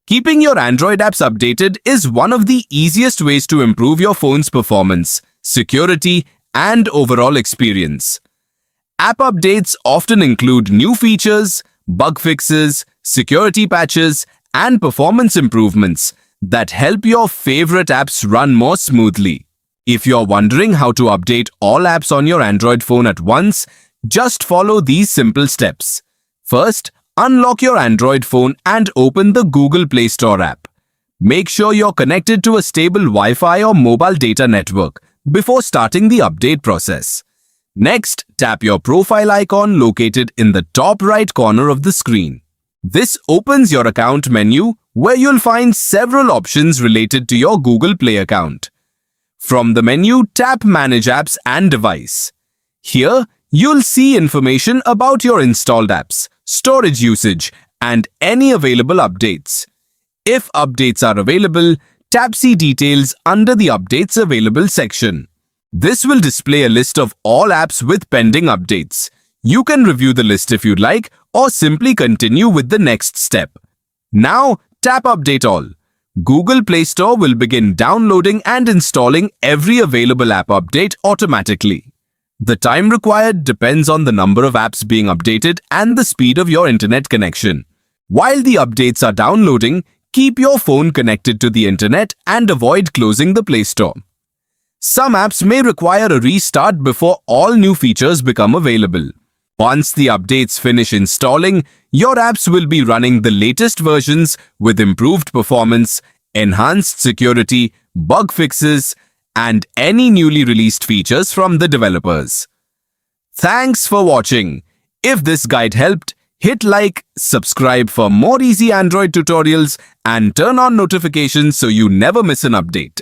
Keeping your Android apps updated is one of the easiest ways to improve your phone's performance, security, and overall experience. App updates often include new features, bug fixes, security patches, and performance improvements that help your favorite apps run more smoothly. If you're wondering how to update all apps on your Android phone at once, just follow these simple steps. First, unlock your Android phone and open the Google Play Store app. Make sure you're connected to a stable Wi-Fi or mobile data network before starting the update process. Next, tap your profile icon located in the top right corner of the screen. This opens your account menu where you'll find several options related to your Google Play account. From the menu, tap Manage Apps and Device. Here, you'll see information about your installed apps, storage usage, and any available updates. If updates are available, tap See Details under the Updates Available section. This will display a list of all apps with pending updates. You can review the list if you'd like, or simply continue with the next step. Now, tap Update All. Google Play Store will begin downloading and installing every available app update automatically. The time required depends on the number of apps being updated and the speed of your internet connection. While the updates are downloading, keep your phone connected to the internet and avoid closing the Play Store. Some apps may require a restart before all new features become available. Once the updates finish installing, your apps will be running the latest versions with improved performance, enhanced security, bug fixes, and any newly released features from the developers. Thanks for watching. If this guide helped, hit like, subscribe for more easy Android tutorials, and turn on notifications so you never miss an update.